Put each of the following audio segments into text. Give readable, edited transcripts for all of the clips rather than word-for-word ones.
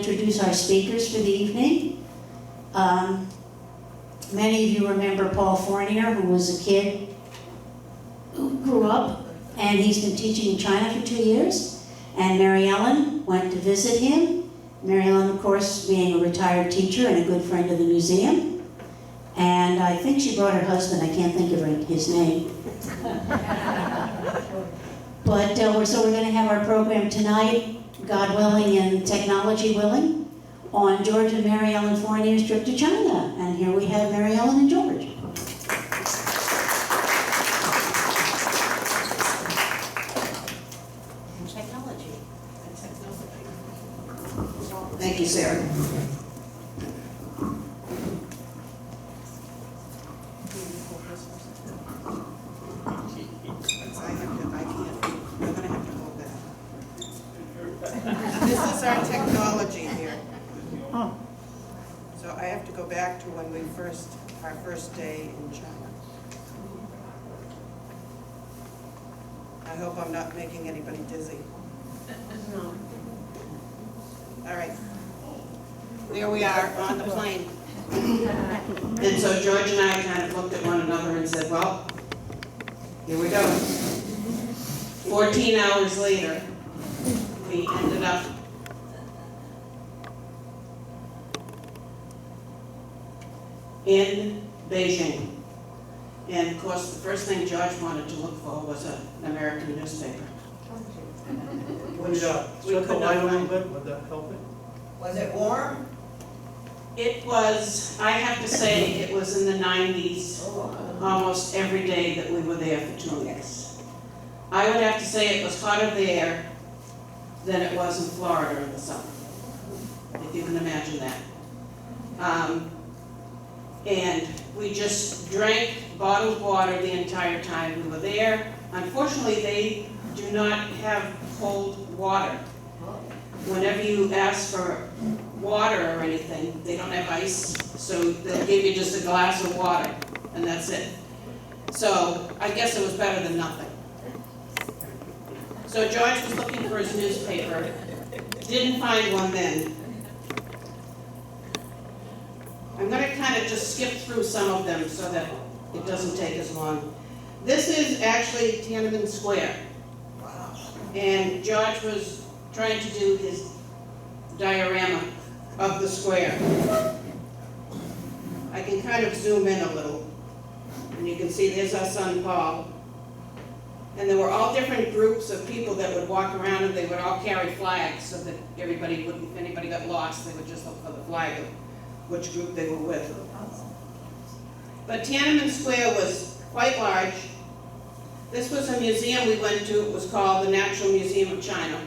introduce our speakers for the evening. Many of you remember Paul Fournier, who was a kid who grew up, and he's been teaching in China for 2 years. And Mary Ellen went to visit him. Mary Ellen, of course, being a retired teacher and a good friend of the museum. And I think she brought her husband, I can't think of his name. But so we're going to have our program tonight, God willing and technology willing, on George and Mary Ellen Fournier's trip to China. And here we have Mary Ellen and George. Technology. Thank you, Sarah. This is our technology here. So I have to go back to when our first day in China. I hope I'm not making anybody dizzy. No. All right. There we are on the plane. And so George and I kind of looked at one another and said, well, here we go. 14 hours later, we ended up in Beijing. And of course, the first thing George wanted to look for was an American newspaper. Would shut the light a little bit, would that help it? Was it warm? It was, I have to say, it was in the 90s, almost every day that we were there for 2 weeks. I would have to say it was hotter there than it was in Florida in the summer, if you can imagine that. And we just drank bottled water the entire time we were there. Unfortunately, they do not have cold water. Whenever you ask for water or anything, they don't have ice, so they'll give you just a glass of water, and that's it. So I guess it was better than nothing. So George was looking for his newspaper, didn't find one then. I'm going to kind of just skip through some of them so that it doesn't take as long. This is actually Tiananmen Square. And George was trying to do his diorama of the square. I can kind of zoom in a little. And you can see there's our son Paul. And there were all different groups of people that would walk around, and they would all carry flags so that everybody wouldn't, if anybody got lost, they would just look for the flag of which group they were with. But Tiananmen Square was quite large. This was a museum we went to. It was called the Natural Museum of China.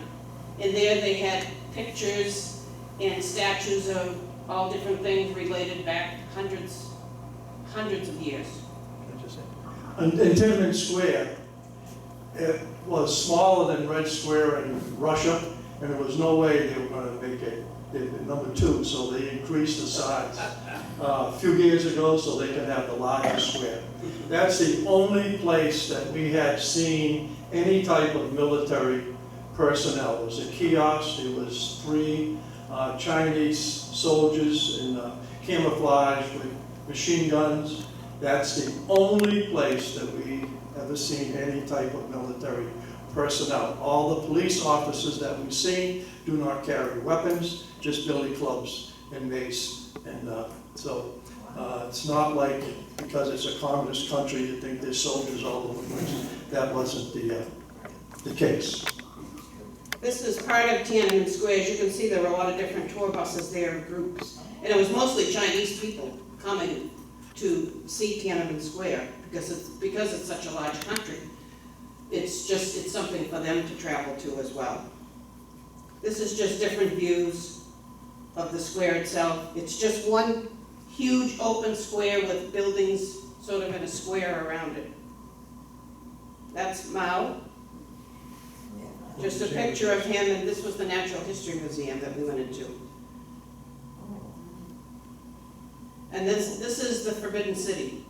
And there they had pictures and statues of all different things related back hundreds of years. In Tiananmen Square, it was smaller than Red Square in Russia, and there was no way they were going to make it number 2, so they increased the size a few years ago so they could have the larger square. That's the only place that we had seen any type of military personnel. It was a kiosk. It was 3 Chinese soldiers in camouflage with machine guns. That's the only place that we ever seen any type of military personnel. All the police officers that we've seen do not carry weapons, just billy clubs and mace. And so it's not like because it's a communist country you think there's soldiers all over the place. That wasn't the case. This is part of Tiananmen Square. As you can see, there were a lot of different tour buses there in groups. And it was mostly Chinese people coming to see Tiananmen Square because it's such a large country. It's something for them to travel to as well. This is just different views of the square itself. It's just one huge open square with buildings sort of in a square around it. That's Mao. Just a picture of him, and this was the Natural History Museum that we went into. And this is the Forbidden City.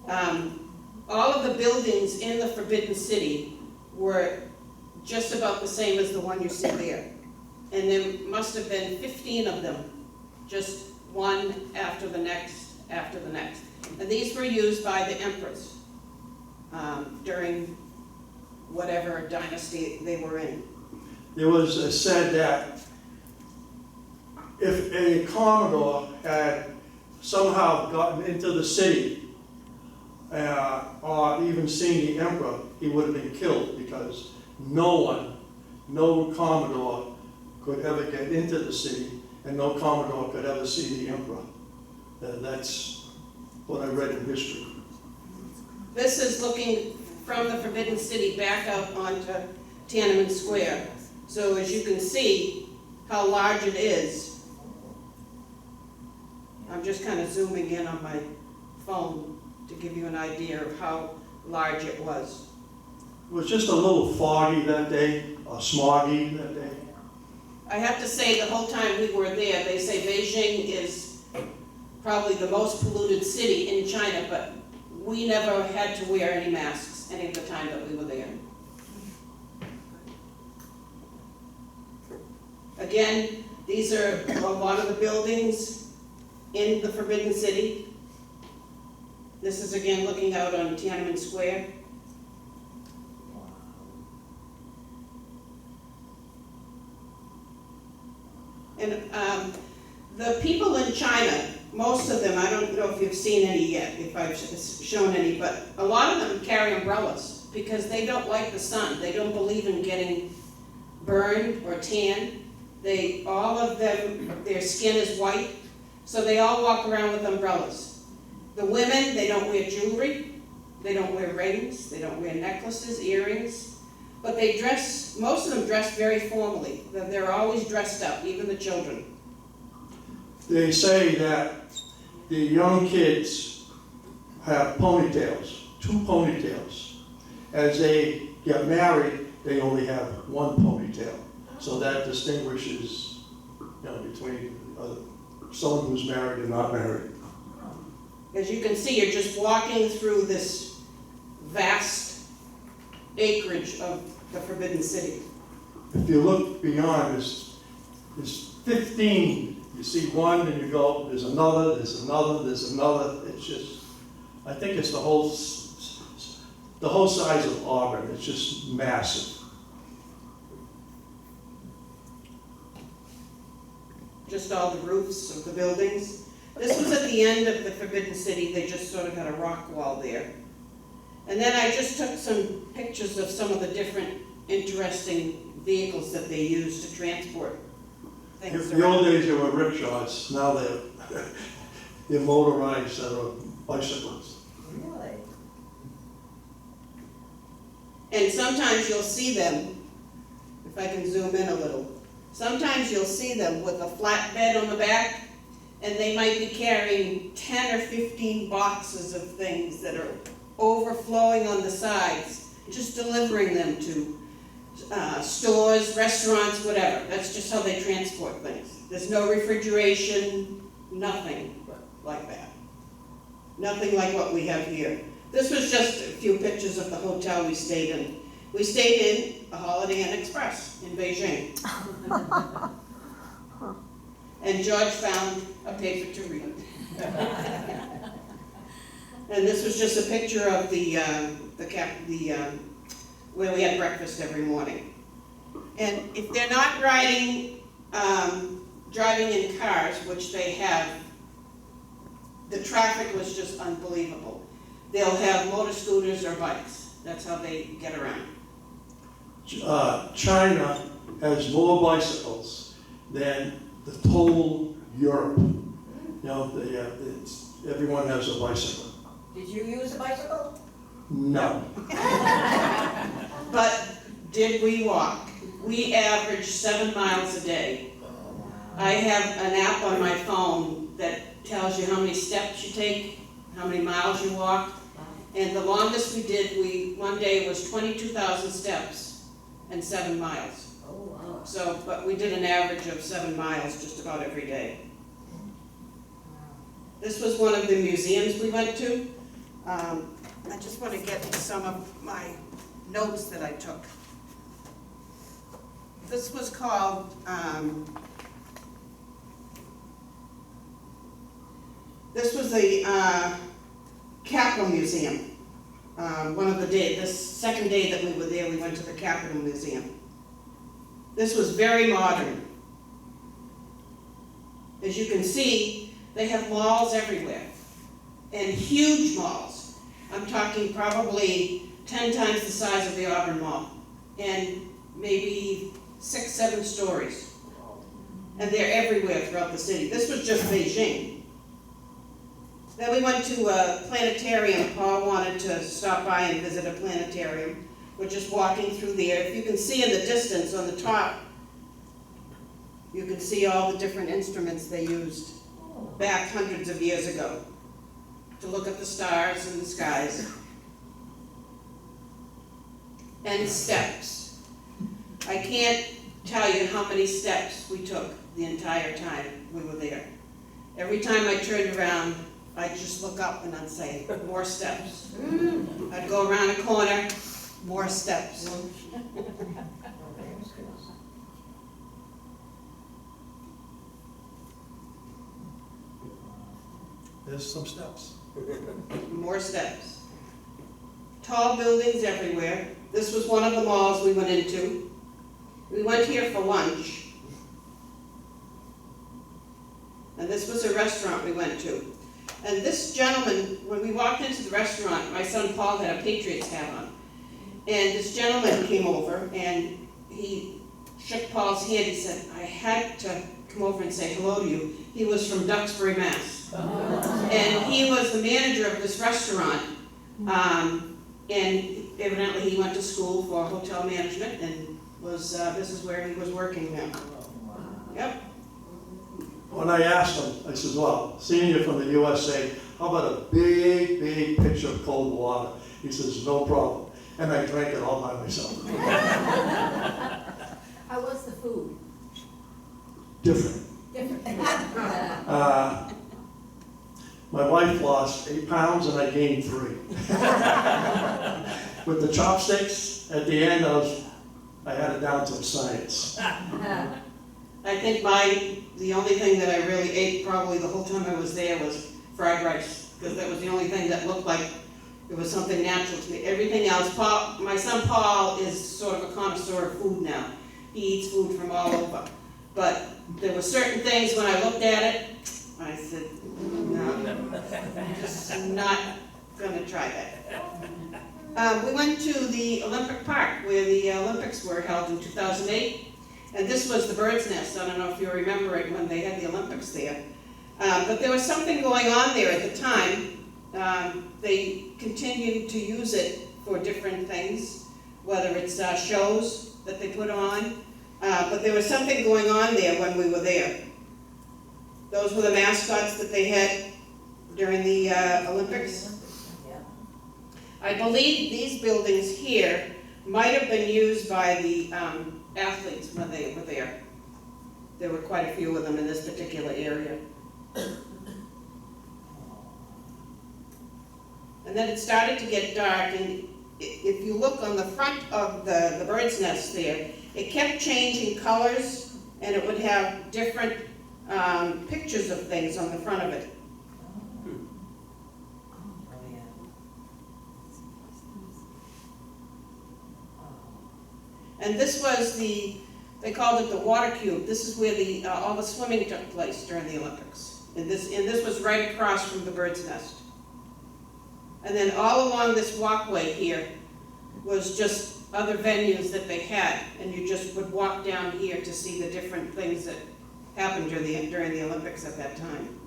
All of the buildings in the Forbidden City were just about the same as the one you see there. and there must have been 15 of them, just one after the next, after the next. And these were used by the emperors during whatever dynasty they were in. It was said that if a commodore had somehow gotten into the city or even seen the emperor, he would have been killed, because no commodore could ever get into the city, and no commodore could ever see the emperor. That's what I read in history. This is looking from the Forbidden City back out onto Tiananmen Square. So as you can see how large it is, I'm just kind of zooming in on my phone to give you an idea of how large it was. It was just a little foggy that day, or smoggy that day. I have to say, the whole time we were there, they say Beijing is probably the most polluted city in China, but we never had to wear any masks any of the time that we were there. Again, these are a lot of the buildings in the Forbidden City. This is again looking out on Tiananmen Square. And the people in China, most of them, I don't know if you've seen any yet, if I've shown any, but a lot of them carry umbrellas because they don't like the sun. They don't believe in getting burned or tan. All of them, their skin is white, so they all walk around with umbrellas. The women, they don't wear jewelry, they don't wear rings, they don't wear necklaces, earrings, but they dress, most of them dress very formally. They're always dressed up, even the children. They say that the young kids have ponytails, 2 ponytails. As they get married, they only have 1 ponytail. So that distinguishes, between someone who's married and not married. As you can see, you're just walking through this vast acreage of the Forbidden City. If you look beyond, there's 15. You see one and you go, there's another, there's another, there's another. It's just, I think it's the whole size of Auburn. It's just massive. Just all the roofs of the buildings. This was at the end of the Forbidden City. They just sort of had a rock wall there. And then I just took some pictures of some of the different interesting vehicles that they used to transport things In the old around. days, there were rickshaws. Now they're motorized bicycles. Really? And sometimes you'll see them, if I can zoom in a little, sometimes you'll see them with a flatbed on the back, and they might be carrying 10 or 15 boxes of things that are overflowing on the sides, just delivering them to stores, restaurants, whatever. That's just how they transport things. There's no refrigeration, nothing like that. Nothing like what we have here. This was just a few pictures of the hotel we stayed in. We stayed in a Holiday Inn Express in Beijing. And George found a paper to read. And this was just a picture of where we had breakfast every morning. And if they're not driving in cars, which they have, the traffic was just unbelievable. They'll have motor scooters or bikes. That's how they get around. China has more bicycles than the whole Europe. Everyone has a bicycle. Did you use a bicycle? No. But did we walk? We averaged 7 miles a day. I have an app on my phone that tells you how many steps you take, how many miles you walk. And the longest we did, one day was 22,000 steps and 7 miles. Oh, wow. So, but we did an average of 7 miles just about every day. This was one of the museums we went to. I just want to get some of my notes that I took. This was called, this was the Capitol Museum. One of the days, this second day that we were there, we went to the Capitol Museum. This was very modern. As you can see, they have malls everywhere, and huge malls. I'm talking probably 10 times the size of the Auburn Mall, and maybe 6, 7 stories. And they're everywhere throughout the city. This was just Beijing. Then we went to a planetarium. Paul wanted to stop by and visit a planetarium. We're just walking through there. If you can see in the distance on the top, you can see all the different instruments they used back hundreds of years ago to look at the stars and the skies. And steps. I can't tell you how many steps we took the entire time we were there. Every time I turned around, I'd just look up and I'd say, more steps. I'd go around a corner, more steps. There's some steps. More steps. Tall buildings everywhere. This was one of the malls we went into. We went here for lunch. And this was a restaurant we went to. And this gentleman, when we walked into the restaurant, my son Paul had a Patriots hat on. And this gentleman came over and he shook Paul's hand. He said, I had to come over and say hello to you. He was from Duxbury, Mass. And he was the manager of this restaurant. And evidently he went to school for hotel management and was, this is where he was working now. Yep. When I asked him, I said, well, seeing you from the USA, how about a big, big pitcher of cold water? He says, no problem. And I drank it all by myself. How was the food? Different. My wife lost 8 pounds and I gained 3. With the chopsticks, at the end, I had it down to a science. I think the only thing that I really ate probably the whole time I was there was fried rice, because that was the only thing that looked like it was something natural to me. Everything else, my son Paul is sort of a connoisseur of food now. He eats food from all over. But there were certain things when I looked at it, I said, no, I'm just not gonna try that. We went to the Olympic Park where the Olympics were held in 2008. And this was the Bird's Nest. I don't know if you remember it when they had the Olympics there. But there was something going on there at the time. They continued to use it for different things, whether it's shows that they put on. But there was something going on there when we were there. Those were the mascots that they had during the Olympics. I believe these buildings here might have been used by the athletes when they were there. There were quite a few of them in this particular area. And then it started to get dark, and if you look on the front of the bird's nest there, it kept changing colors, and it would have different pictures of things on the front of it. And this was they called it the water cube. This is where all the swimming took place during the Olympics. And this was right across from the bird's nest. And then all along this walkway here was just other venues that they had. And you just would walk down here to see the different things that happened during the Olympics at that time.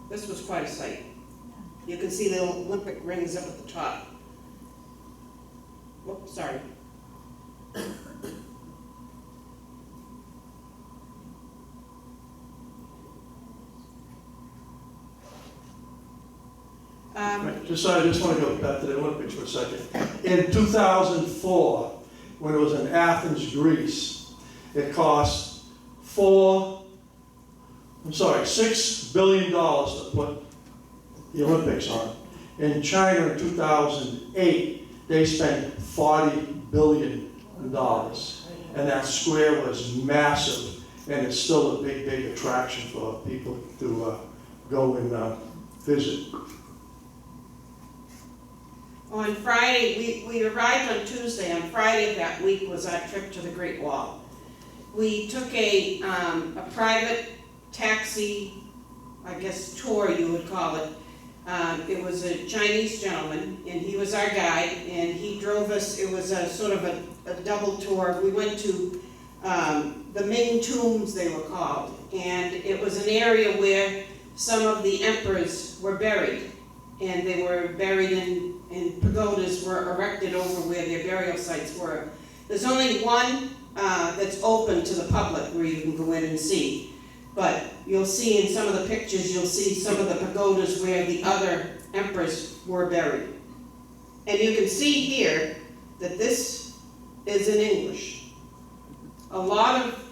This was quite a sight. You can see the Olympic rings up at the top. Whoops, sorry. I just want to go back to the Olympics for a second. In 2004, when it was in Athens, Greece, it cost $4 $6 billion to put the Olympics on. In China in 2008, they spent $40 billion. And that square was massive, and it's still a big, big attraction for people to go and visit. On Friday, we arrived on Tuesday. On Friday of that week was our trip to the Great Wall. We took a private taxi, I guess tour you would call it. It was a Chinese gentleman, and he was our guide, and he drove us. It was a sort of a double tour. We went to the Ming tombs, they were called, and it was an area where some of the emperors were buried, and they were buried in pagodas were erected over where their burial sites were. There's only one that's open to the public where you can go in and see. But you'll see in some of the pictures, you'll see some of the pagodas where the other emperors were buried. And you can see here that this is in English. A lot of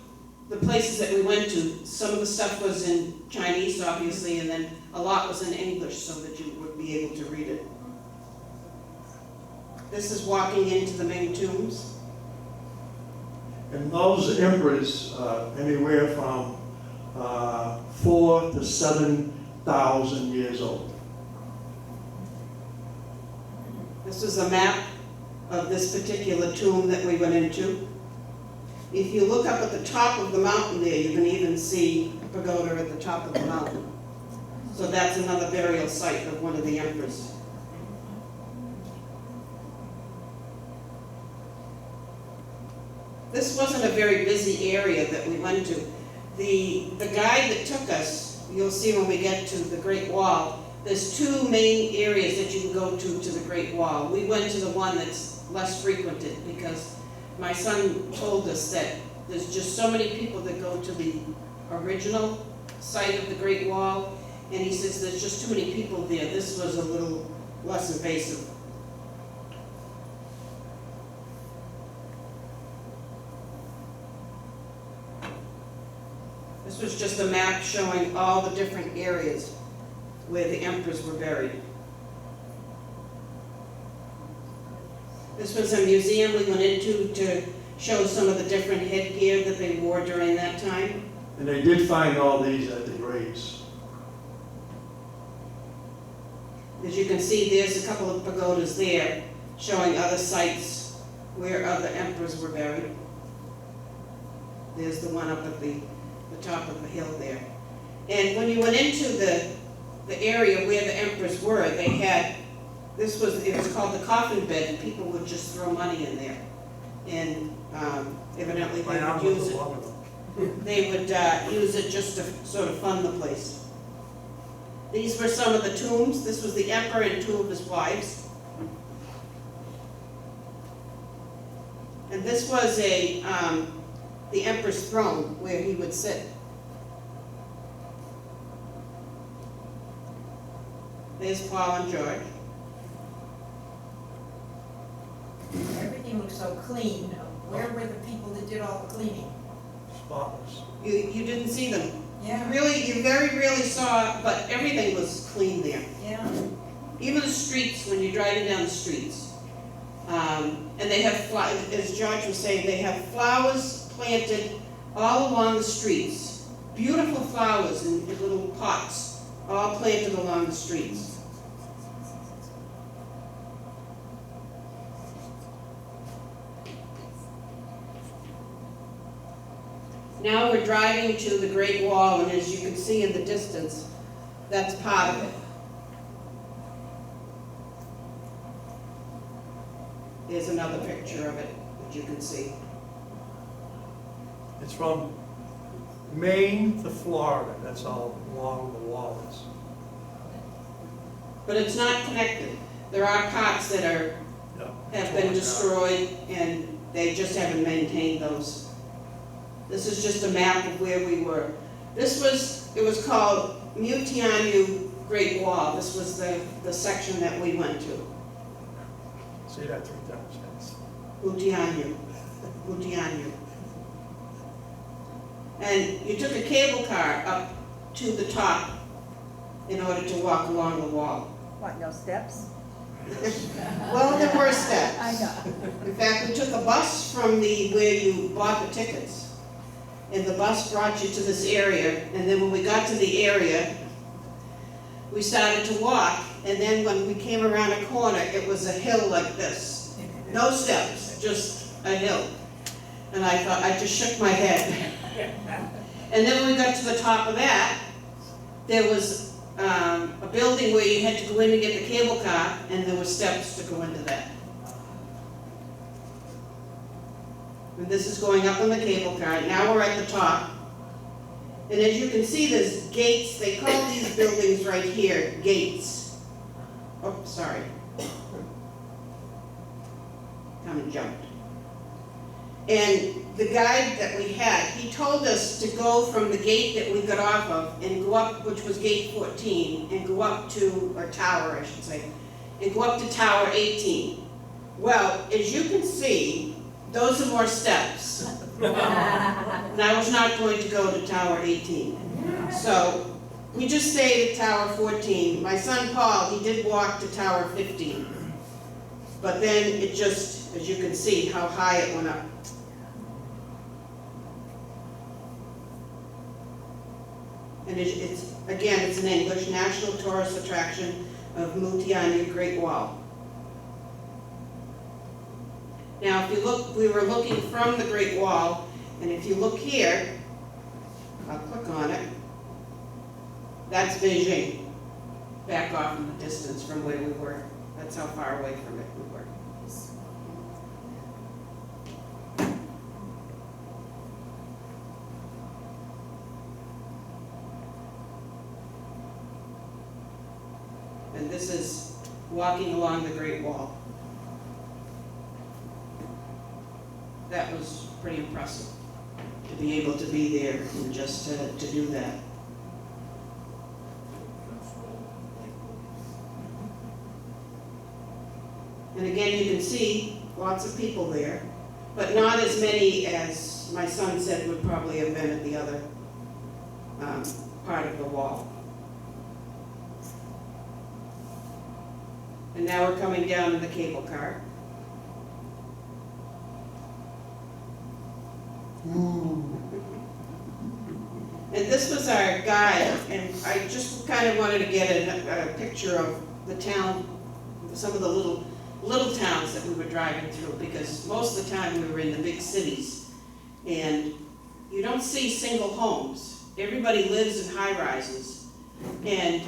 the places that we went to, some of the stuff was in Chinese, obviously, and then a lot was in English so that you would be able to read it. This is walking into the Ming tombs. And those emperors, anywhere from 4,000 to 7,000 years old. This is a map of this particular tomb that we went into. If you look up at the top of the mountain there, you can even see a pagoda at the top of the mountain. So that's another burial site of one of the emperors. This wasn't a very busy area that we went to. The guide that took us, you'll see when we get to the Great Wall, there's two main areas that you can go to the Great Wall. We went to the one that's less frequented because my son told us that there's just so many people that go to the original site of the Great Wall, and he says there's just too many people there. This was a little less invasive. This was just a map showing all the different areas where the emperors were buried. This was a museum we went into to show some of the different headgear that they wore during that time. And they did find all these at the graves. As you can see, there's a couple of pagodas there showing other sites where other emperors were buried. There's the one up at the top of the hill there. And when you went into the area where the emperors were, they had, it was called the coffin bed, and people would just throw money in there. And evidently they would use it. They would use it just to sort of fund the place. These were some of the tombs. This was the emperor and two of his wives. And this was the emperor's throne where he would sit. There's Paul and George. Everything looks so clean. Where were the people that did all the cleaning? Spotless. You didn't see them. Yeah. You very rarely saw, but everything was clean there. Yeah. Even the streets, when you're driving down the streets. And they have, as George was saying, they have flowers planted all along the streets. Beautiful flowers in little pots, all planted along the streets. Now we're driving to the Great Wall, and as you can see in the distance, that's part of it. Here's another picture of it that you can see. It's from Maine to Florida, that's how long the wall is. But it's not connected. There are parts that have been destroyed, and they just haven't maintained those. This is just a map of where we were. It was called Mutianyu Great Wall. This was the section that we went to. Say that 3 times fast. Mutianyu. Mutianyu. And you took a cable car up to the top in order to walk along the wall. What, no steps? Well, there were steps. I know. In fact, we took a bus from where you bought the tickets, and the bus brought you to this area, and then when we got to the area, we started to walk, and then when we came around a corner, it was a hill like this. No steps, just a hill. And I thought, I just shook my head. And then when we got to the top of that, there was a building where you had to go in to get the cable car, and there were steps to go into that. And this is going up on the cable car. Now we're at the top. And as you can see, there's gates. They call these buildings right here gates. Oh, sorry. Come and jumped. And the guide that we had, he told us to go from the gate that we got off of and go up, which was gate 14, and go up to, or tower, I should say, and go up to tower 18. Well, as you can see, those are more steps. And I was not going to go to tower 18. So we just stayed at tower 14. My son Paul, he did walk to tower 15. But then it just, as you can see, how high it went up. And it's again, it's an English national tourist attraction of Mutianya Great Wall. Now, if you look, we were looking from the Great Wall, and if you look here, I'll click on it, that's Beijing, back off in the distance from where we were. That's how far away from it we were. And this is walking along the Great Wall. That was pretty impressive, to be able to be there and just to do that. And again, you can see lots of people there, but not as many as my son said would probably have been at the other part of the wall. And now we're coming down in the cable car. And this was our guide, and I just kind of wanted to get a picture of the town, some of the little towns that we were driving through, because most of the time we were in the big cities, and you don't see single homes. Everybody lives in high-rises, and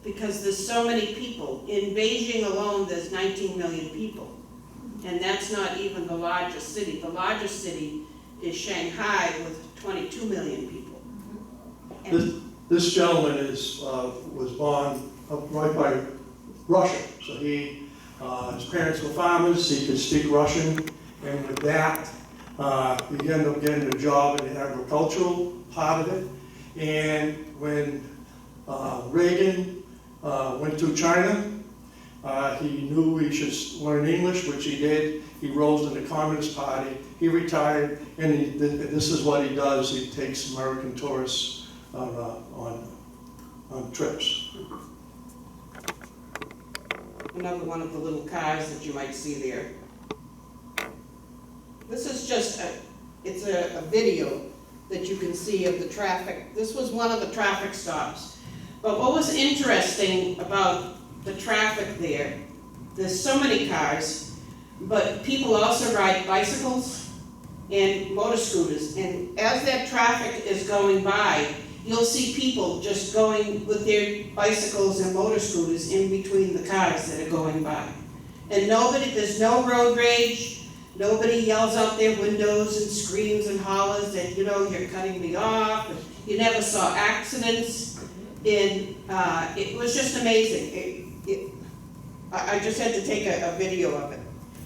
because there's so many people. In Beijing alone, there's 19 million people, and that's not even the largest city. The largest city is Shanghai with 22 million people. This gentleman was born right by Russia, so his parents were farmers, he could speak Russian, and with that, he ended up getting a job in the agricultural part of it. And when Reagan went to China, he knew he should learn English, which he did. He rose in the Communist Party. He retired, and this is what he does. He takes American tourists on trips. Another one of the little cars that you might see there. This is just a video that you can see of the traffic. This was one of the traffic stops. But what was interesting about the traffic there's so many cars, but people also ride bicycles and motor scooters. And as that traffic is going by, you'll see people just going with their bicycles and motor scooters in between the cars that are going by. And there's no road rage, nobody yells out their windows and screams and hollers that, you're cutting me off. You never saw accidents. And it was just amazing. I just had to take a video of it.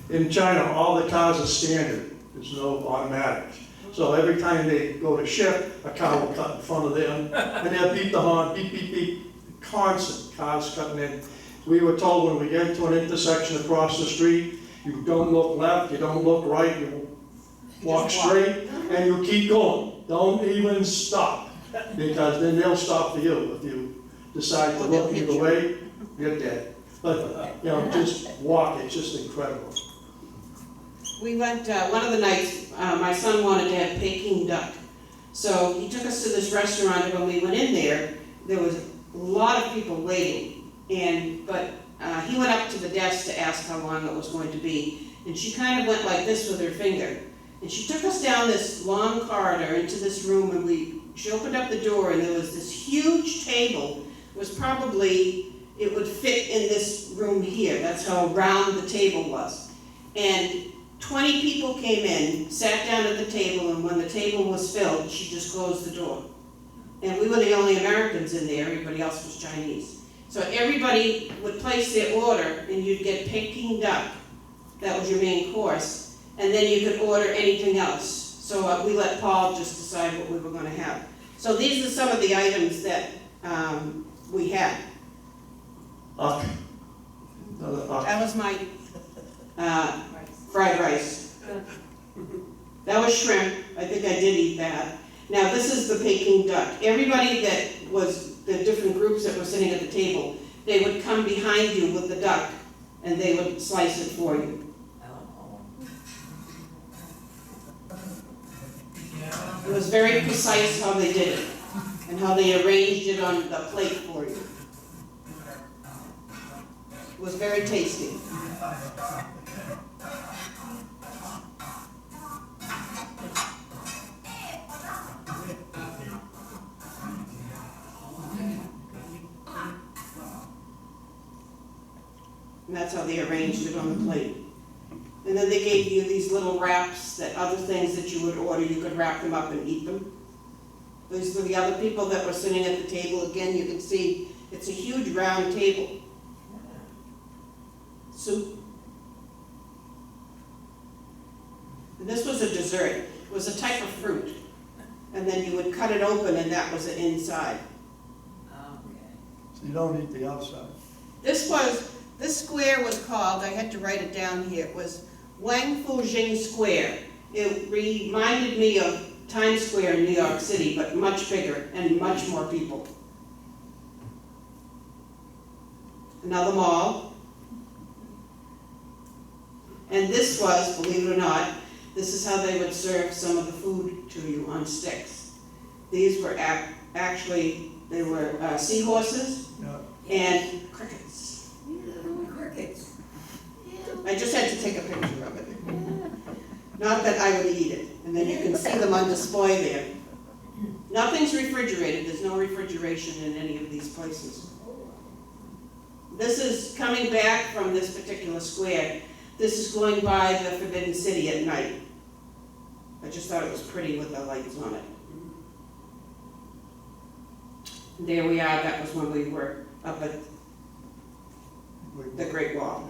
In China, all the cars are standard. There's no automatic. So every time they go to shift, a car will cut in front of them, and they'll beep the horn, beep, beep, beep, constant, cars cutting in. We were told when we get to an intersection across the street, you don't look left, you don't look right, you walk straight, and you keep going. Don't even stop. because then they'll stop for you. If you decide to Oh, they'll look hit either you. way, you're dead. But, you know, just walk, it's just incredible. We went, one of the nights, my son wanted to have Peking duck. So he took us to this restaurant, and when we went in there was a lot of people waiting. But he went up to the desk to ask how long it was going to be. And she kind of went like this with her finger. And she took us down this long corridor into this room, and she opened up the door, and there was this huge table. It was probably, it would fit in this room here. That's how round the table was. And 20 people came in, sat down at the table, and when the table was filled, she just closed the door. And we were the only Americans in there, everybody else was Chinese. So everybody would place their order, and you'd get Peking duck. That was your main course. And then you could order anything else. So we let Paul just decide what we were gonna have. So these are some of the items that we had. Uck. Another uck. That was my fried rice. That was shrimp. I think I did eat that. Now this is the Peking duck. Everybody that was, the different groups that were sitting at the table, they would come behind you with the duck and they would slice it for you. It was very precise how they did it and how they arranged it on the plate for you. It was very tasty. And that's how they arranged it on the plate. And then they gave you these little wraps, that other things that you would order, you could wrap them up and eat them. These were the other people that were sitting at the table. Again, you can see it's a huge round table. Soup. And this was a dessert. It was a type of fruit. And then you would cut it open and that was the inside. So you don't eat the outside. This square was called, I had to write it down here, it was Wang Fujing Square. It reminded me of Times Square in New York City, but much bigger and much more people. Another mall. And this was, believe it or not, this is how they would serve some of the food to you on sticks. These were actually, they were seahorses Yeah. and crickets. Crickets. I just had to take a picture of it. Not that I would eat it, and then you can see them on display there. Nothing's refrigerated, there's no refrigeration in any of these places. This is coming back from this particular square. This is going by the Forbidden City at night. I just thought it was pretty with the lights on it. There we are, that was when we were up at the Great Wall.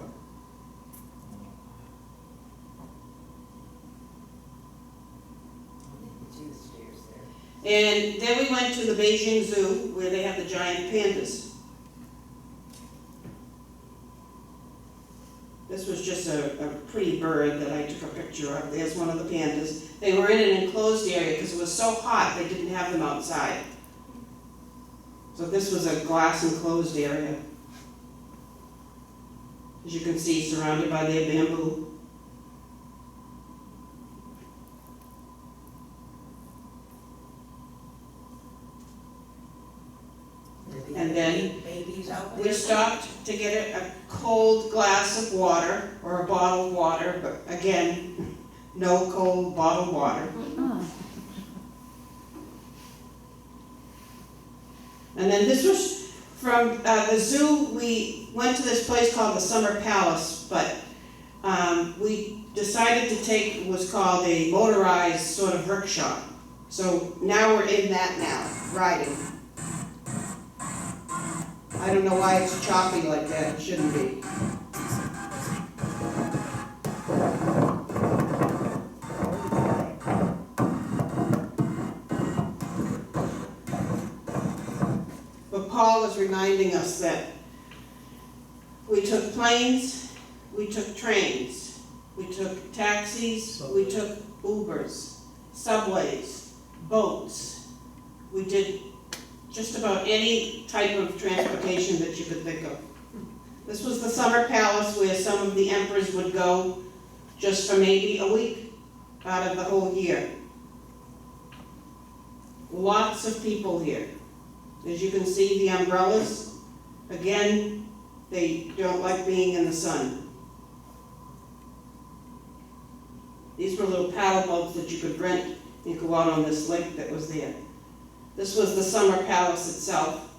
And then we went to the Beijing Zoo, where they have the giant pandas. This was just a pretty bird that I took a picture of. There's one of the pandas. They were in an enclosed area because it was so hot they didn't have them outside. So this was a glass enclosed area. As you can see, surrounded by their bamboo. And then Babies out there. we stopped to get a cold glass of water, or a bottle of water, but again, no cold bottled water. Oh. And then this was from the zoo. We went to this place called the Summer Palace, but we decided to take what was called a motorized sort of rickshaw. So now we're in that now, riding. I don't know why it's choppy like that, it shouldn't be. But Paul was reminding us that we took planes, we took trains, we took taxis, we took Ubers, subways, boats, We did just about any type of transportation that you could think of. This was the summer palace where some of the emperors would go just for maybe a week out of the whole year. Lots of people here. As you can see, the umbrellas, again, they don't like being in the sun. These were little paddle boats that you could rent and go out on this lake that was there. This was the summer palace itself.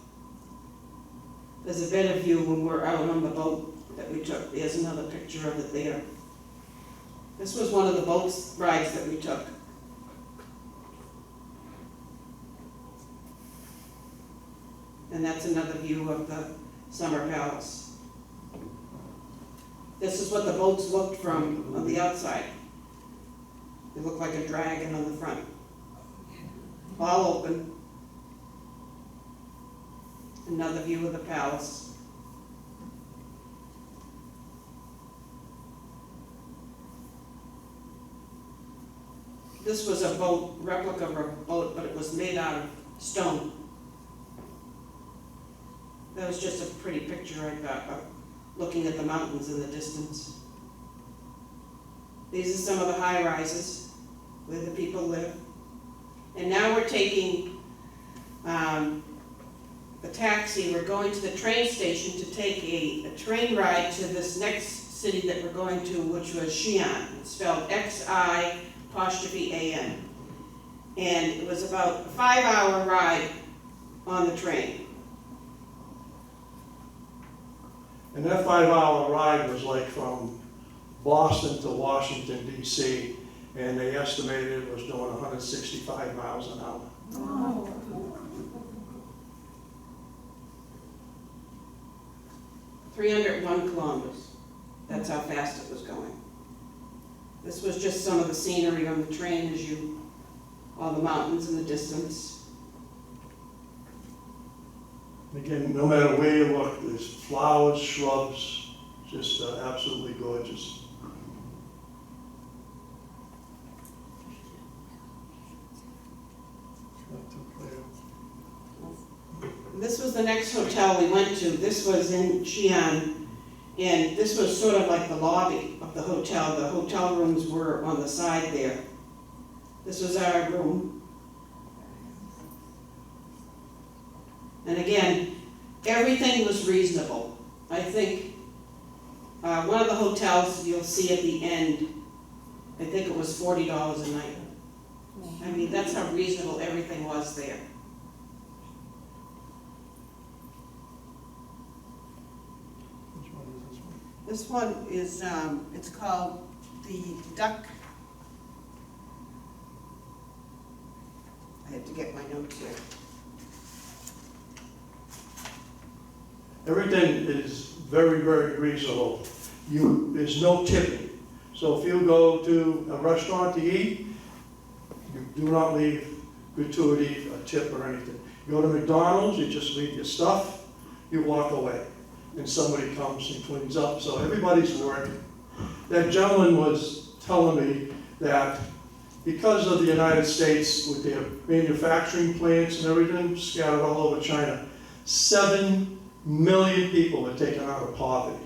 There's a better view when we're out on the boat that we took. There's another picture of it there. This was one of the boat rides that we took. And that's another view of the summer palace. This is what the boats looked from on the outside. They look like a dragon on the front. All open. Another view of the palace. This was a boat, replica of a boat, but it was made out of stone. That was just a pretty picture I got of looking at the mountains in the distance. These are some of the high rises where the people live. And now we're taking a taxi. We're going to the train station to take a train ride to this next city that we're going to, which was Xi'an. It's spelled Xi''An. And it was about a 5-hour ride on the train. And that 5-hour ride was like from Boston to Washington, D.C., and they estimated it was doing 165 miles an hour. Oh. 301 kilometers. That's how fast it was going. This was just some of the scenery on the train as all the mountains in the distance. Again, no matter where you look, there's flowers, shrubs, just absolutely gorgeous. Not too clear. This was the next hotel we went to. This was in Xi'an, and this was sort of like the lobby of the hotel. The hotel rooms were on the side there. This was our room. And again, everything was reasonable. I think one of the hotels you'll see at the end, I think it was $40 a night. I mean, that's how reasonable everything was there. Which one is this one? This one is, it's called the Duck. I have to get my notes here. Everything is very, very reasonable. There's no tipping. So if you go to a restaurant to eat, you do not leave gratuity, a tip or anything. You go to McDonald's, you just leave your stuff, you walk away, and somebody comes and cleans up. So everybody's working. That gentleman was telling me that because of the United States with their manufacturing plants and everything scattered all over China, 7 million people were taken out of poverty.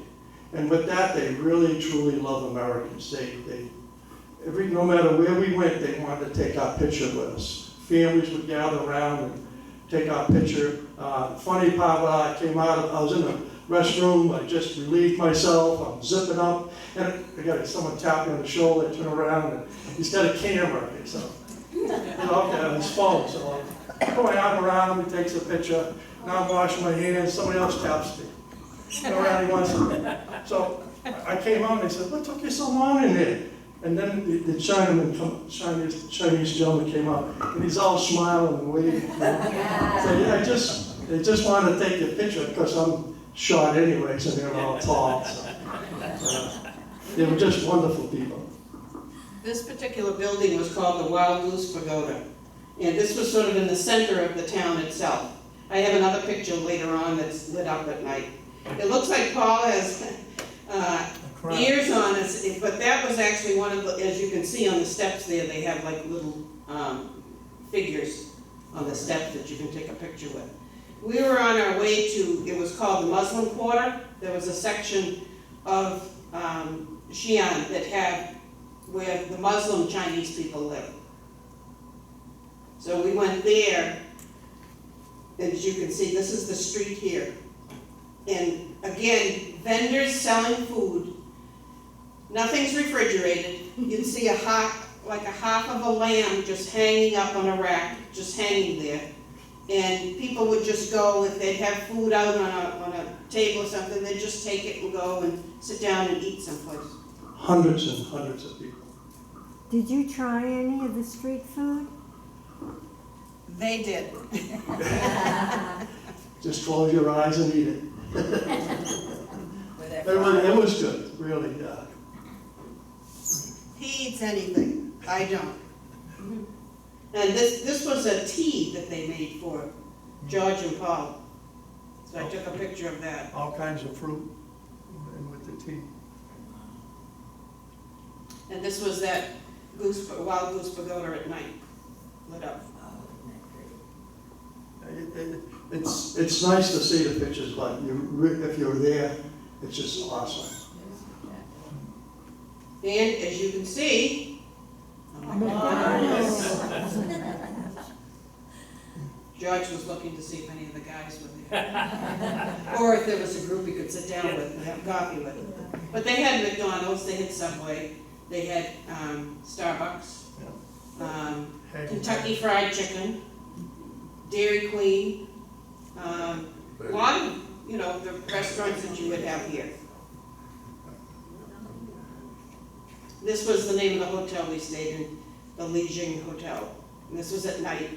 And with that, they really, truly love Americans. No matter where we went, they wanted to take our picture with us. Families would gather around and take our picture. Funny part, when I came out, I was in the restroom, I just relieved myself, I'm zipping up, and I got someone tapped me on the shoulder, I turn around, and he's got a camera, so, okay, on his phone, so I put my arm around him, he takes a picture, now I'm washing my hands, somebody else taps me. Go around, he wants to. So I came out and they said, what took you so long in there? And then the Chinese gentleman came up, and he's all smiling and waving. You know? So yeah, they just wanted to take your picture because I'm short anyways, and they're all tall. So, they were just wonderful people. This particular building was called the Wild Goose Pagoda, and this was sort of in the center of the town itself. I have another picture later on that's lit up at night. It looks like Paul has ears on us, but that was actually one of the, as you can see on the steps there, they have like little figures on the steps that you can take a picture with. We were on our way to, it was called the Muslim Quarter. There was a section of Xi'an that had, where the Muslim Chinese people live. So we went there, and as you can see, this is the street here. And again, vendors selling food. Nothing's refrigerated. You'd see like a half of a lamb just hanging up on a rack, just hanging there. And people would just go, if they'd have food out on a table or something, they'd just take it and go and sit down and eat someplace. Hundreds and hundreds of people. Did you try any of the street food? They did. Just close your eyes and eat it. With that It was good, really, yeah. He eats anything, I don't. And this was a tea that they made for George and Paul. So I took a picture of that. All kinds of fruit and with the tea. And this was that wild goose pagoda at night, lit up. It's nice to see the pictures, but if you're there, it's just awesome. And as you can see, George was looking to see if any of the guys were there. Or if there was a group he could sit down with and have coffee with. But they had McDonald's, they had Subway, they had Starbucks, Kentucky Fried Chicken, Dairy Queen, a lot of, the restaurants that you would have here. This was the name of the hotel we stayed in, the Lijing Hotel. And this was at night.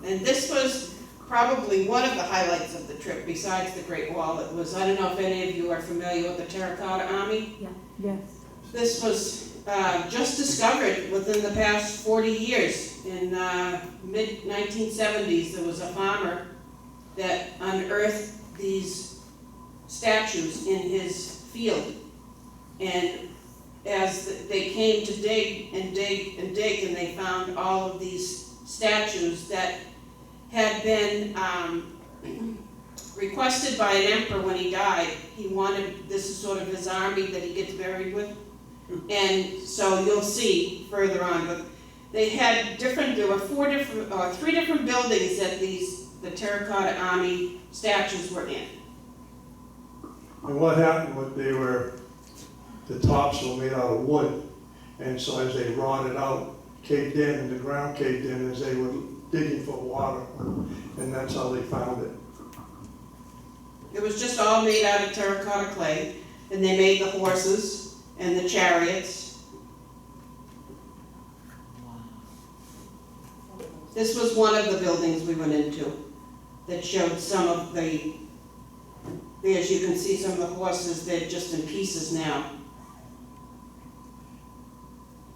And this was probably one of the highlights of the trip, besides the Great Wall. It was, I don't know if any of you are familiar with the Terracotta Army. Yeah. Yes. This was just discovered within the past 40 years. In mid-1970s, there was a farmer that unearthed these statues in his field. And as they came to dig and dig and dig, and they found all of these statues that had been requested by an emperor when he died. He wanted, this is sort of his army that he gets buried with. And so you'll see further on, but they had there were three different buildings that the Terracotta Army statues were in. And what happened was the tops were made out of wood, and so as they rotted out, caved in, and the ground caved in as they were digging for water, and that's how they found it. It was just all made out of terracotta clay, and they made the horses and the chariots. This was one of the buildings we went into that showed some of the, as you can see, some of the horses, they're just in pieces now.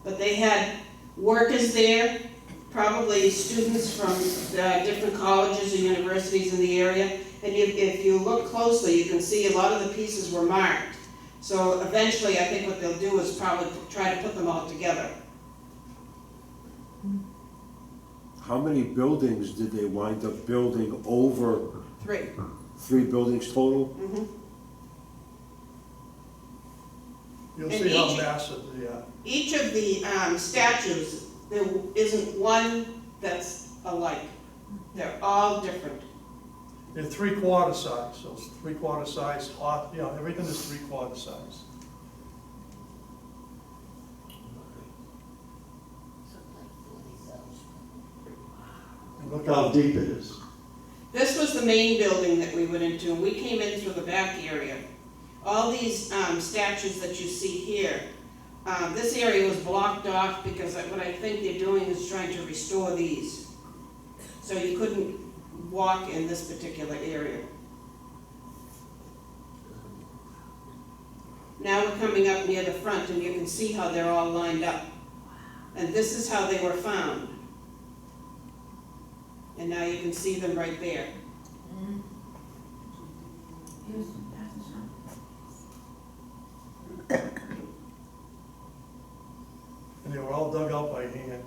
But they had workers there, probably students from different colleges or universities in the area. And if you look closely, you can see a lot of the pieces were marked. So eventually, I think what they'll do is probably try to put them all together. How many buildings did they wind up building over? 3. 3 buildings total? Mm-hmm. You'll And see how each- massive the, Each of the statues, there isn't one that's alike. They're all different. they're 3/4 size, so it's 3/4 size, everything is 3/4 size. And look how deep it is. This was the main building that we went into, and we came in through the back area. All these statues that you see here, this area was blocked off because what I think they're doing is trying to restore these. So you couldn't walk in this particular area. Now we're coming up near the front, and you can see how they're all lined up. And this is how they were found. And now you can see them right there. And they were all dug out by hand.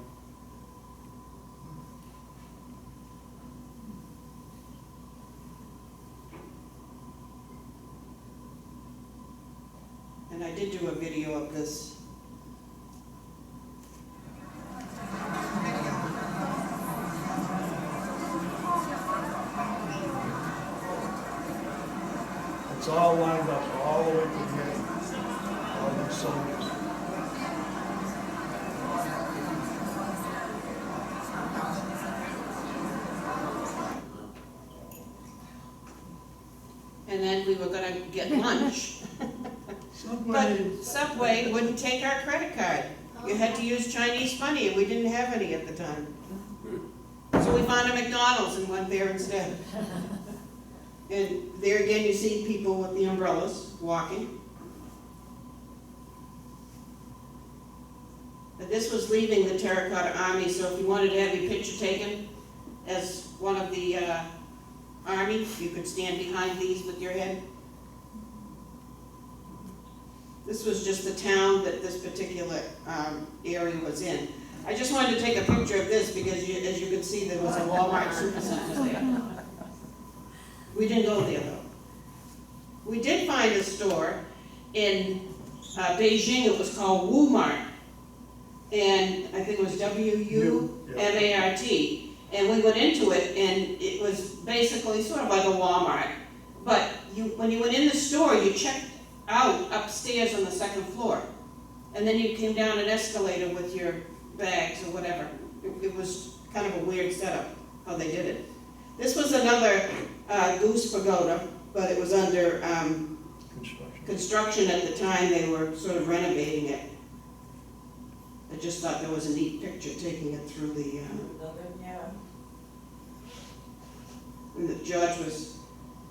And I did do a video of this. It's all lined up all the way to the end. All these soldiers. And then we were gonna get lunch. But Subway wouldn't take our credit card. You had to use Chinese money, and we didn't have any at the time. So we found a McDonald's and went there instead. And there again, you see people with the umbrellas walking. But this was leaving the Terracotta Army, so if you wanted to have your picture taken as one of the Army, you could stand behind these with your head. This was just the town that this particular area was in. I just wanted to take a picture of this because as you can see, there was a Walmart Supercenter there. We didn't go there though. We did find a store in Beijing, it was called Wu-Mart. And I think it was W-U-M-A-R-T. And we went into it and it was basically sort of like a Walmart. But when you went in the store, you checked out upstairs on the second floor. And then you came down an escalator with your bags or whatever. It was kind of a weird setup, how they did it. This was another goose pagoda, but it was under construction at the time. They were sort of renovating it. I just thought there was a neat picture taking it through the, and that George was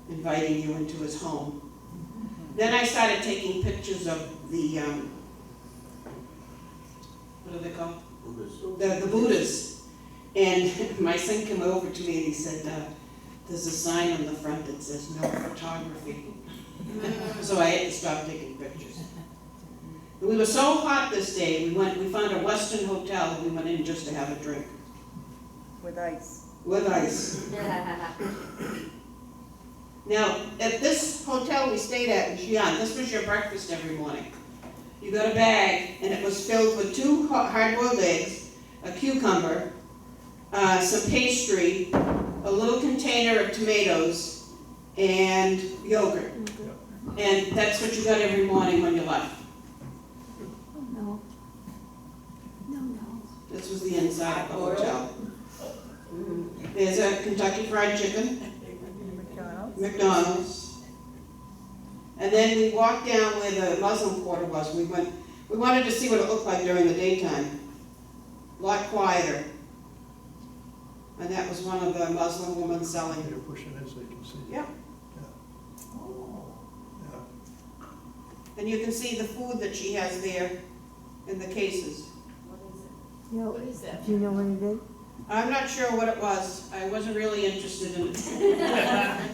inviting you into his home. Then I started taking pictures of the, what are they called? The Buddhas. And my son came over to me and he said, there's a sign on the front that says no photography. So I had to stop taking pictures. And we were so hot this day, we found a Western hotel and we went in just to have a drink. With ice. With ice. Now, at this hotel we stayed at in Xi'an, this was your breakfast every morning. You got a bag and it was filled with 2 hard-boiled eggs, a cucumber, some pastry, a little container of tomatoes, and yogurt. And that's what you got every morning when you left. No. This was the inside of the hotel. There's a Kentucky Fried Chicken, McDonald's. And then we walked down where the Muslim quarter was. We wanted to see what it looked like during the daytime. A lot quieter. And that was one of the Muslim women selling. You're pushing in so you can see. Yep. Yeah. And you can see the food that she has there in the cases. What is that? Do you know what it is? I'm not sure what it was. I wasn't really interested in it.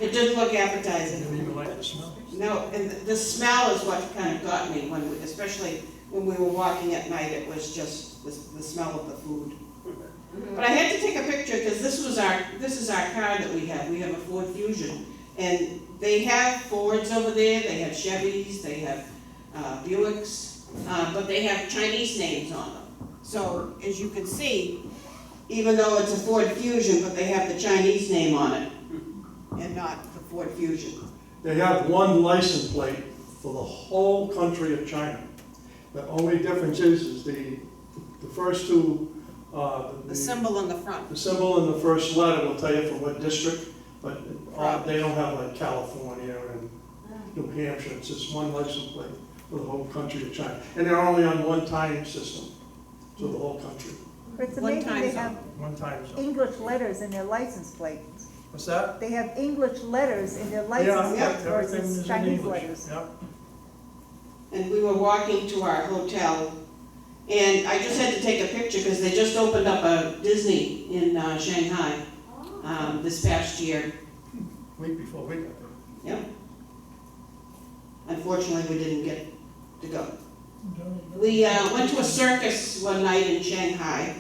It didn't look appetizing. You didn't even like the smell. No, and the smell is what kind of got me, especially when we were walking at night. It was just the smell of the food. But I had to take a picture because this is our car that we have. We have a Ford Fusion, and they have Fords over there. They have Chevys. They have Buicks, but they have Chinese names on them. So as you can see, even though it's a Ford Fusion, but they have the Chinese name on it, and not the Ford Fusion. They have one license plate for the whole country of China. The only difference is the first 2, The symbol in the front. the symbol in the first letter will tell you from what district, but they don't have like California and New Hampshire. It's just one license plate for the whole country of China. And they're only on one time system, so the whole country. But it's One amazing time they zone. have One time zone. English letters in their license plates. What's that? They have English letters in their Yeah, license yeah, plates everything is versus in Chinese English. letters. Yeah. And we were walking to our hotel, and I just had to take a picture because they just opened up a Disney in Shanghai this past year. Week before we got there. Yep. Unfortunately, we didn't get to go. We went to a circus one night in Shanghai.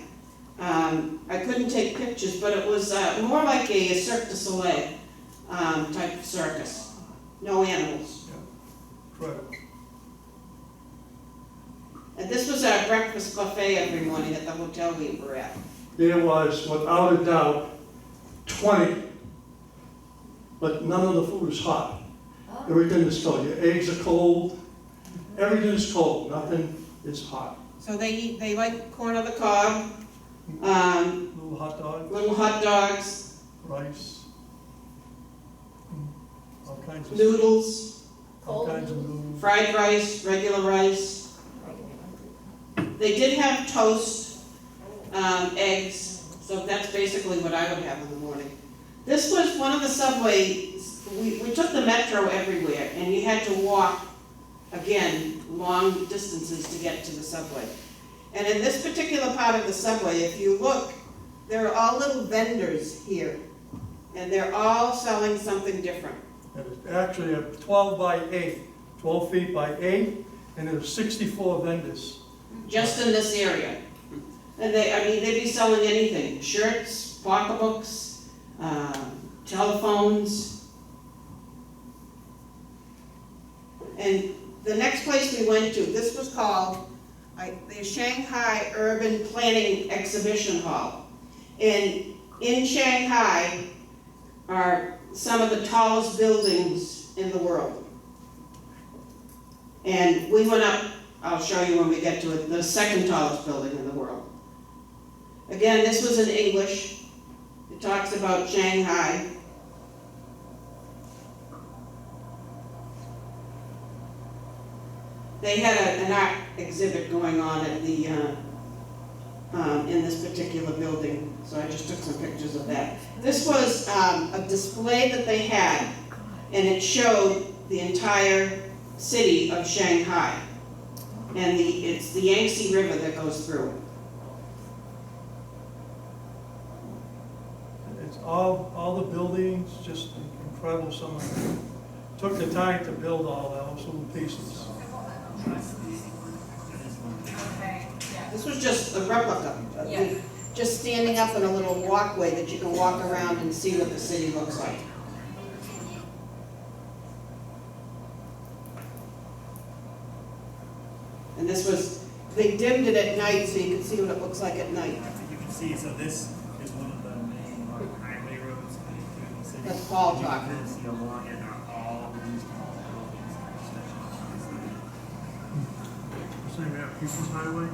I couldn't take pictures, but it was more like a Cirque du Soleil type of circus. No animals. Incredible. And this was our breakfast buffet every morning at the hotel we were at. There was, without a doubt, 20, but none of the food is hot. Everything is cold. Your eggs are cold, everything is cold, nothing is hot. So they like corn on the cob, Little hot dog, little hot dogs, rice, all kinds of, noodles, all kinds of noodles. fried rice, regular rice. They did have toast, eggs, so that's basically what I would have in the morning. This was one of the subways, we took the metro everywhere, and you had to walk, again, long distances to get to the subway. And in this particular part of the subway, if you look, there are all little vendors here, and they're all selling something different. And it's actually a 12 by 8, 12 feet by 8, and there's 64 vendors. Just in this area. And they'd be selling anything, shirts, pocketbooks, telephones. And the next place we went to, this was called the Shanghai Urban Planning Exhibition Hall. And in Shanghai are some of the tallest buildings in the world. And we went up, I'll show you when we get to it, the second tallest building in the world. Again, this was in English. It talks about Shanghai. They had an art exhibit going on at the, in this particular building, so I just took some pictures of that. This was a display that they had, and it showed the entire city of Shanghai. And it's the Yangtze River that goes through it. It's all the buildings, just incredible. Someone took the time to build all those little pieces. This was just a replica. Just standing up in a little walkway that you can walk around and see what the city looks like. And this was, they dimmed it at night so you can see what it looks like at night. You can see, so this is one of the main highway roads coming through the city. That's Paul You talking. can see along it are all these tall buildings. Saying we have People's Highway?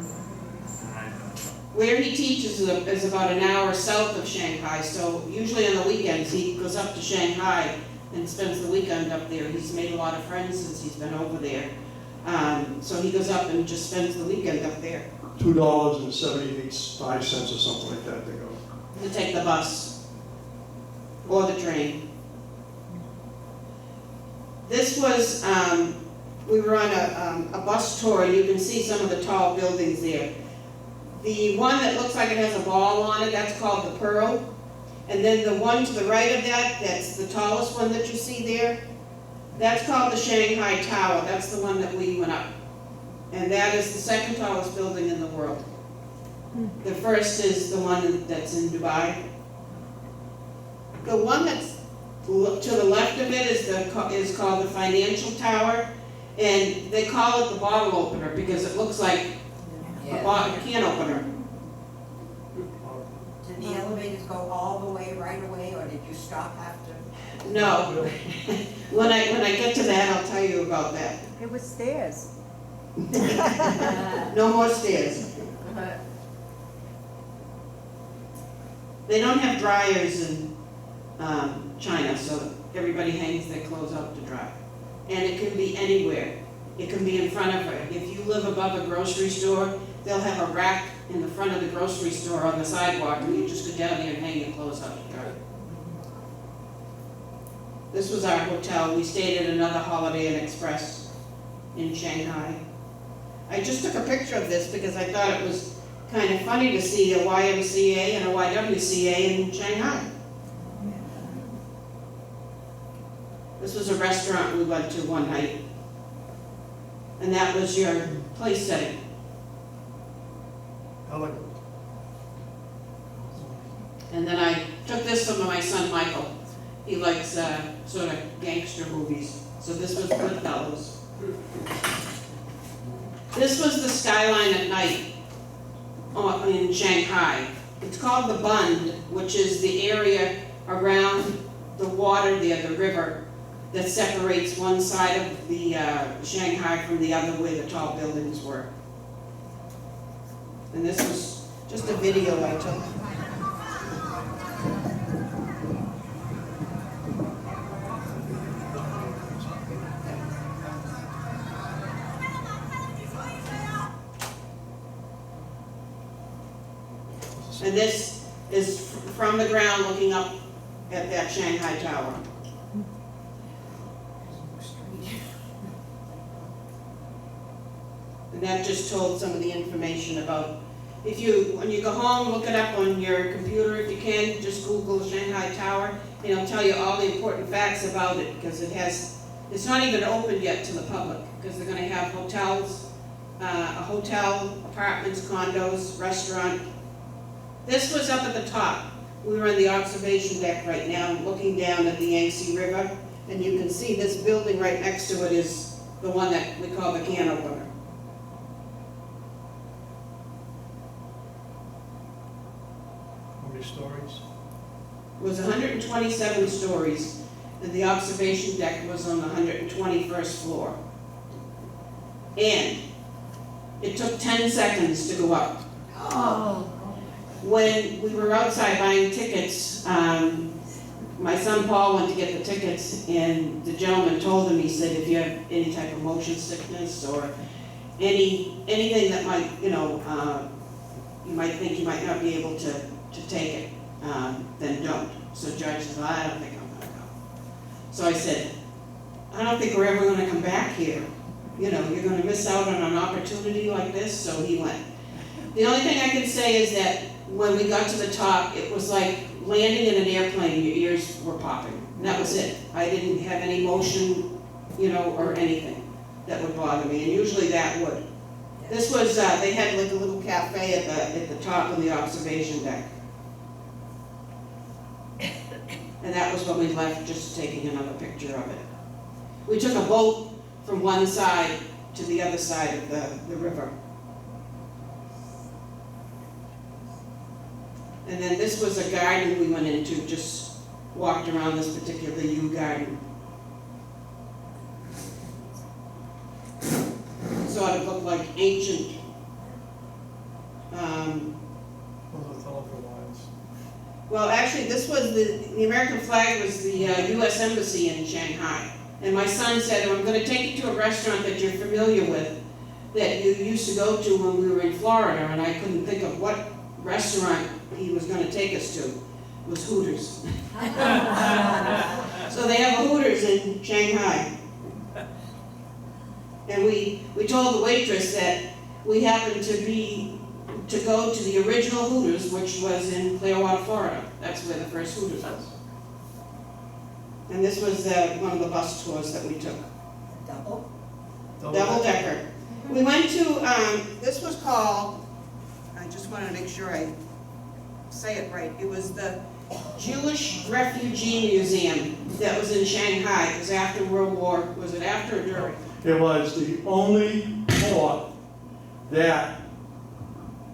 Where he teaches is about an hour south of Shanghai, so usually on the weekends he goes up to Shanghai and spends the weekend up there. He's made a lot of friends since he's been over there. So he goes up and just spends the weekend up there $2.75 or something like that to go. to take the bus or the train. This was, we were on a bus tour, and you can see some of the tall buildings there. The one that looks like it has a ball on it, that's called the Pearl. And then the one to the right of that, that's the tallest one that you see there, that's called the Shanghai Tower. That's the one that we went up. And that is the second tallest building in the world. The first is the one that's in Dubai. The one that's to the left of it is called the Financial Tower. And they call it the bottle opener because it looks like a can opener. Did the elevators go all the way right away, or did you stop after? No. When I get to that, I'll tell you about that. It was stairs. No more stairs. They don't have dryers in China, so everybody hangs their clothes out to dry. And it can be anywhere. It can be in front of it. If you live above a grocery store, they'll have a rack in the front of the grocery store on the sidewalk, and you just go down there and hang your clothes out to dry. This was our hotel. We stayed at another Holiday Inn Express in Shanghai. I just took a picture of this because I thought it was kind of funny to see a YMCA and a YWCA in Shanghai. This was a restaurant we went to one night. And that was your place setting. Elegant. And then I took this from my son Michael. He likes sort of gangster movies. So this was Goodfellas. This was the skyline at night in Shanghai. It's called the Bund, which is the area around the water there, the river, that separates one side of the Shanghai from the other where the tall buildings were. And this was just a video I took. And this is from the ground looking up at that Shanghai Tower. And that just told some of the information about, when you go home, look it up on your computer if you can, just Google Shanghai Tower, and it'll tell you all the important facts about it, because it's not even open yet to the public, because they're gonna have hotels, a hotel, apartments, condos, restaurant. This was up at the top. We were in the observation deck right now, looking down at the Yangtze River, and you can see this building right next to it is the one that we call the can opener. How many stories? It was 127 stories, and the observation deck was on the 121st floor. And it took 10 seconds to go up. Oh. When we were outside buying tickets, my son Paul went to get the tickets, and the gentleman told him, he said, if you have any type of motion sickness or anything that might, you might think you might not be able to take it, then don't. So Judge said, well, I don't think I'm gonna go. So I said, I don't think we're ever gonna come back here. You're gonna miss out on an opportunity like this, so he went. The only thing I can say is that when we got to the top, it was like landing in an airplane, your ears were popping. And that was it. I didn't have any motion, or anything that would bother me, and usually that would. This was, they had like a little cafe at the top of the observation deck. And that was when we left, just taking another picture of it. We took a boat from one side to the other side of the river. And then this was a garden we went into, just walked around this particular yew garden. Sort of looked like ancient, Those are colorful lines. well, actually, this was the American flag was the U.S. Embassy in Shanghai. And my son said, I'm gonna take you to a restaurant that you're familiar with, that you used to go to when we were in Florida, and I couldn't think of what restaurant he was gonna take us to. It was Hooters. So they have a Hooters in Shanghai. And we told the waitress that we happened to go to the original Hooters, which was in Clearwater, Florida. That's where the first Hooters was. And this was one of the bus tours that we took. Double decker. We went to, this was called, I just want to make sure I say it right. It was the Jewish Refugee Museum that was in Shanghai. It was after World War, was it after or during? It was the only port that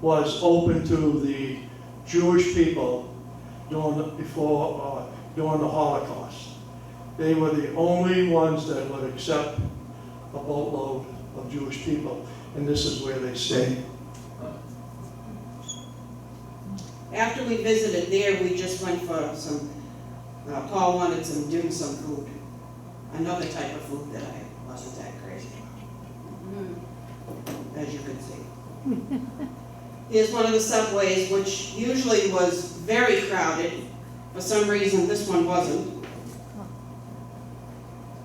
was open to the Jewish people during the Holocaust. They were the only ones that would accept a boatload of Jewish people, and this is where they stayed. After we visited there, we just went for some, Paul wanted some dim sum food. Another type of food that I wasn't that crazy about, as you can see. Here's one of the subways, which usually was very crowded. For some reason, this one wasn't.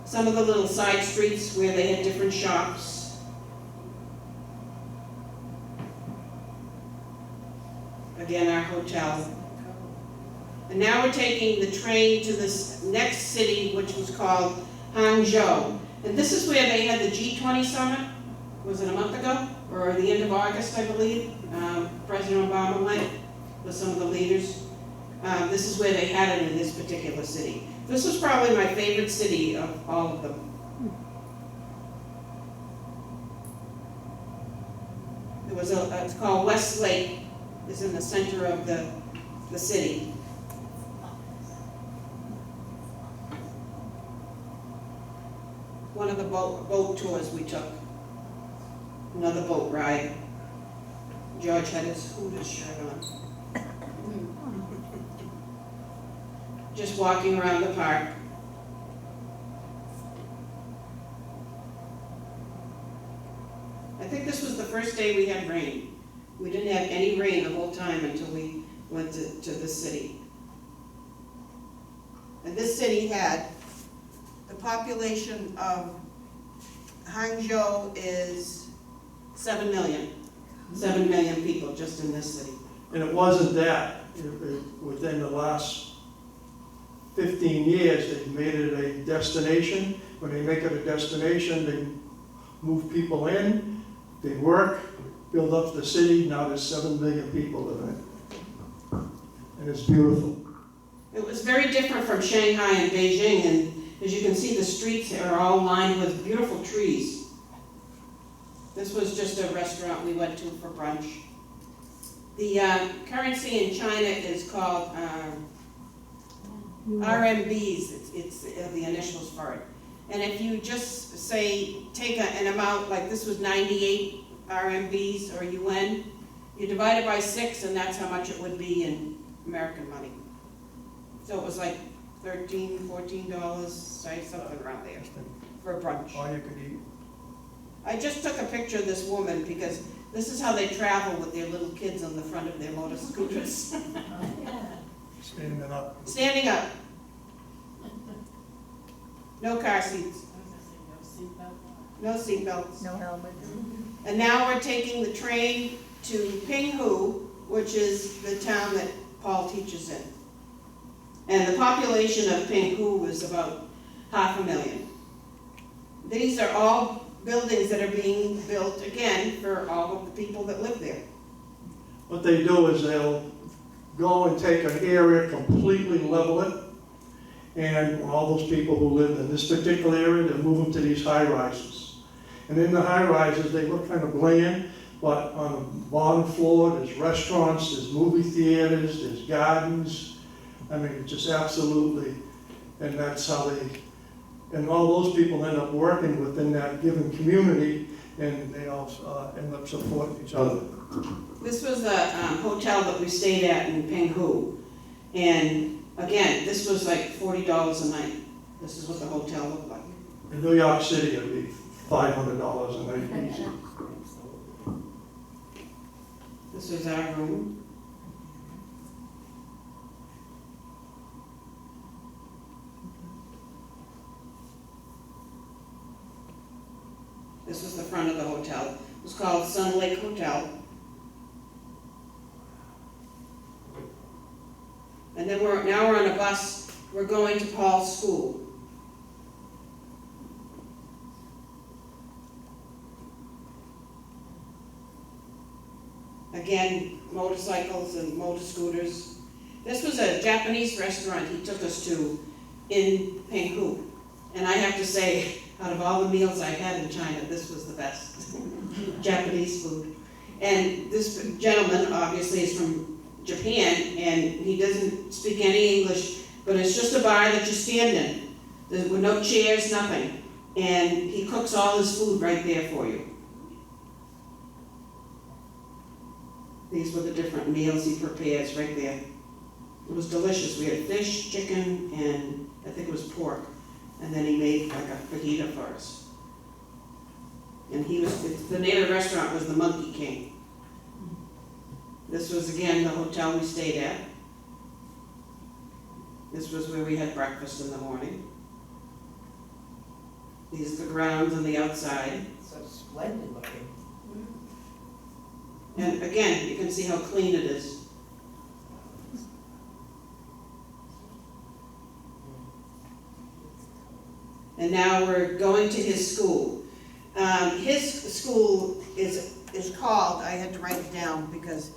Some of the little side streets where they had different shops. Again, our hotel. And now we're taking the train to this next city, which was called Hangzhou. And this is where they had the G20 summit. Was it a month ago? Or the end of August, I believe. President Obama went with some of the leaders. This is where they had it in this particular city. This was probably my favorite city of all of them. it's called West Lake, it's in the center of the city. One of the boat tours we took, another boat ride. George had his Hooters shirt on. Just walking around the park. I think this was the first day we had rain. We didn't have any rain the whole time until we went to the city. And this city had, the population of Hangzhou is 7 million. 7 million people just in this city. And it wasn't that. Within the last 15 years, they've made it a destination. When they make it a destination, they move people in, they work, build up the city. Now there's 7 million people living in it. And it's beautiful. It was very different from Shanghai and Beijing, and as you can see, the streets are all lined with beautiful trees. This was just a restaurant we went to for brunch. The currency in China is called RMBs, it's the initials for it. And if you just say, take an amount, like this was 98 RMBs or UN, you divide it by 6 and that's how much it would be in American money. So it was like $13, $14, something around there for a brunch. All you could eat. I just took a picture of this woman because this is how they travel with their little kids on the front of their motor scooters. Standing up. Standing up. No car seats. No seatbelts. No helmet. And now we're taking the train to Pinghu, which is the town that Paul teaches in. And the population of Pinghu is about 500,000. These are all buildings that are being built again for all of the people that live there. What they do is they'll go and take an area, completely level it, and all those people who live in this particular area, they'll move them to these high rises. And in the high rises, they look kind of bland, but on the bottom floor, there's restaurants, there's movie theaters, there's gardens. I mean, just absolutely, and that's how they, and all those people end up working within that given community, and they all end up supporting each other. This was a hotel that we stayed at in Pinghu. And again, this was like $40 a night. This is what the hotel looked like. In New York City, it'd be $500 a night easy. This was our room. This was the front of the hotel. It was called Sun Lake Hotel. And then now we're on a bus. We're going to Paul's school. Again, motorcycles and motor scooters. This was a Japanese restaurant he took us to in Pinghu. And I have to say, out of all the meals I had in China, this was the best. Japanese food. And this gentleman obviously is from Japan, and he doesn't speak any English, but it's just a bar that you stand in. There were no chairs, nothing. And he cooks all his food right there for you. These were the different meals he prepares right there. It was delicious. We had fish, chicken, and I think it was pork. And then he made like a fajita for us. And the name of the restaurant was the Monkey King. This was again the hotel we stayed at. This was where we had breakfast in the morning. These are the grounds on the outside. So splendid looking. And again, you can see how clean it is. And now we're going to his school. His school is called, I had to write it down because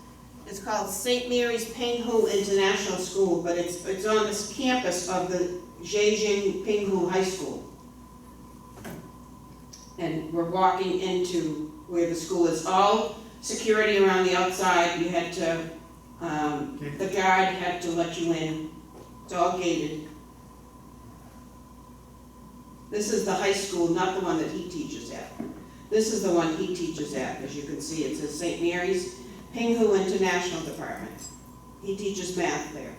it's called St. Mary's Pinghu International School, but it's on this campus of the Zhejiang Pinghu High School. And we're walking into where the school is. All security around the outside, you had to, the guard had to let you in. It's all gated. This is the high school, not the one that he teaches at. This is the one he teaches at, as you can see, it says St. Mary's Pinghu International Department. He teaches math there.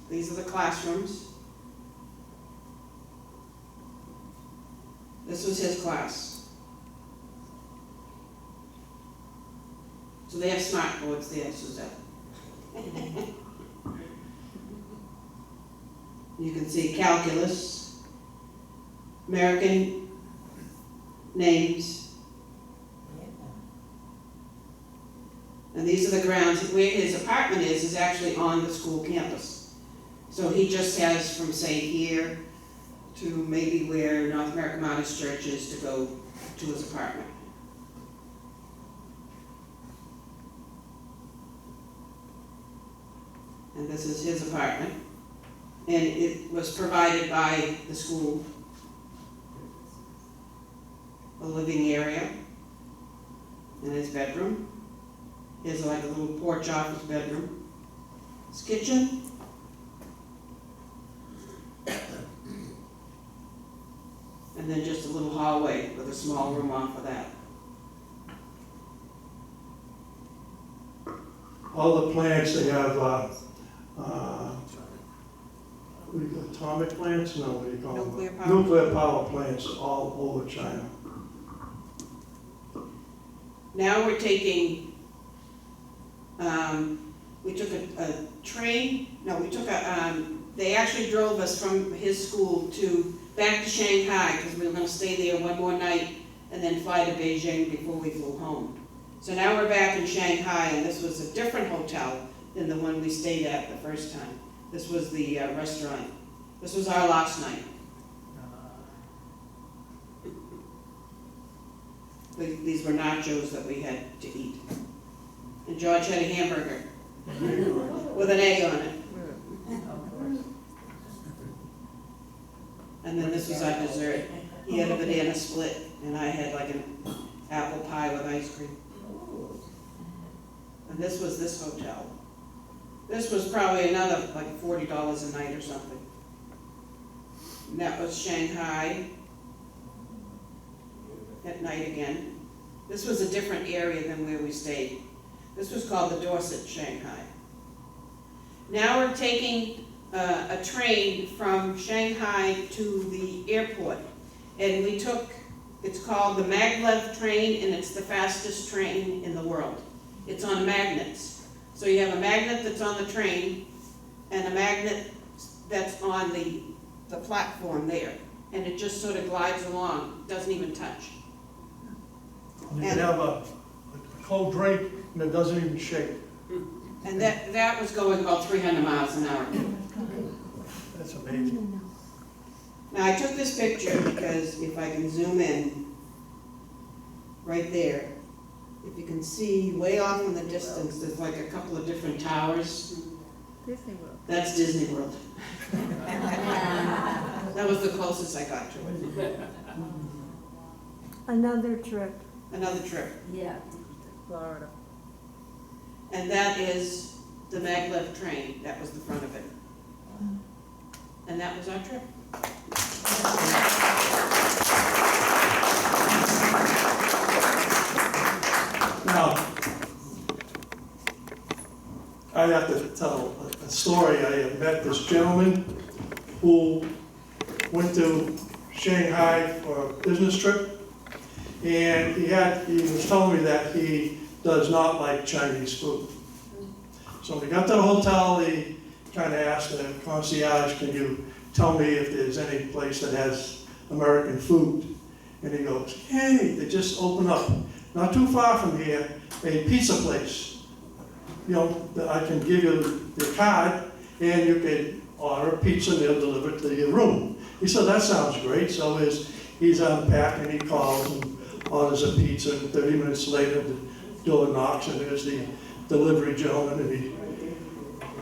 These are the classrooms. This was his class. So they have smart boards there, Suzette. You can see calculus, American names, and these are the grounds. Where his apartment is actually on the school campus. So he just has from, say, here to maybe where North American Methodist Church is to go to his apartment. And this is his apartment. And it was provided by the school, a living area, and his bedroom. Here's like a little porch office bedroom. His kitchen. And then just a little hallway with a small room off of that. All the plants, they have, what do you call it, atomic plants? No, what do you call them? Nuclear power? Nuclear power plants all over China. Now we're taking, we took a train, no, we took they actually drove us from his school back to Shanghai, because we were gonna stay there one more night and then fly to Beijing before we flew home. So now we're back in Shanghai, and this was a different hotel than the one we stayed at the first time. This was the restaurant. This was our last night. These were nachos that we had to eat. And George had a hamburger with an egg on it. And then this was our dessert. He had a banana split, and I had like an apple pie with ice cream. And this was this hotel. This was probably another like $40 a night or something. And that was Shanghai at night again. This was a different area than where we stayed. This was called the Dorset Shanghai. Now we're taking a train from Shanghai to the airport. And we took, it's called the maglev train, and it's the fastest train in the world. It's on magnets. So you have a magnet that's on the train and a magnet that's on the platform there. And it just sort of glides along, doesn't even touch. You can have a cold drink and it doesn't even shake. And that was going about 300 miles an hour. That's amazing. Now I took this picture because if I can zoom in, right there, if you can see way off in the distance, there's like a couple of different towers. Disney World. That's Disney World. That was the closest I got to it. Another trip. Another trip. Yeah. Florida. And that is the maglev train. That was the front of it. And that was our trip. Now, I have to tell a story. I had met this gentleman who went to Shanghai for a business trip, and he was telling me that he does not like Chinese food. So when we got to the hotel, he kind of asked the concierge, "Can you tell me if there's any place that has American food?" And he goes, "Hey, they just opened up, not too far from here, a pizza place. You know, that I can give you the card, and you can order a pizza, and they'll deliver it to your room." He said, "That sounds great." So he's unpacking, he calls and orders a pizza, and 30 minutes later, the door knocks, and there's the delivery gentleman, and he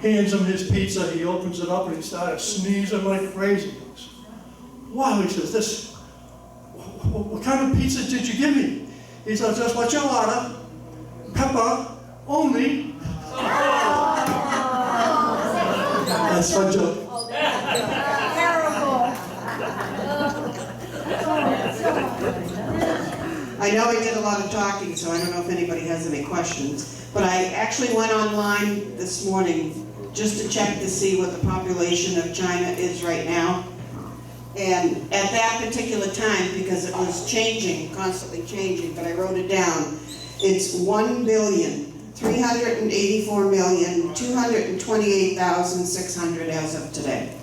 hands him his pizza. He opens it up, and he started sneezing like crazy. He goes, "Wow," he says, what kind of pizza did you give me? He said, just what you order, pepper only. That's my joke. I know I did a lot of talking, so I don't know if anybody has any questions. But I actually went online this morning just to check to see what the population of China is right now. And at that particular time, because it was changing, constantly changing, but I wrote it down, it's 1,384,228,600 as of today.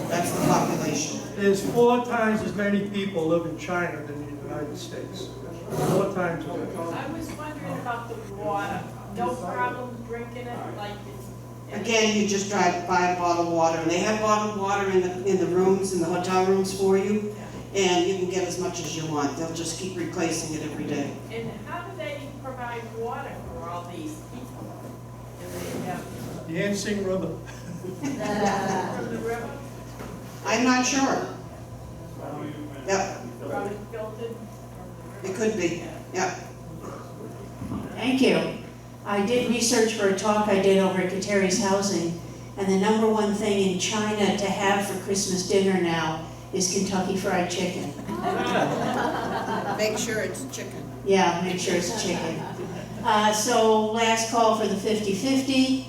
That's the population. There's 4 times as many people live in China than the United States. 4 times as many. I was wondering about the water. No problem drinking it like it's. Again, you just buy a bottled water, and they have bottled water in the rooms, in the hotel rooms for you, and you can get as much as you want. They'll just keep replacing it every day. And how do they provide water for all these people? Do they have The Yangtze River. from the river, I'm not sure. Yep, from it filtered from the it river? could be, yep. Thank you. I did research for a talk I did over at Kateri's Housing, and the number one thing in China to have for Christmas dinner now is Kentucky Fried Chicken. Make sure it's chicken. Yeah, make sure it's chicken. So last call for the 50-50.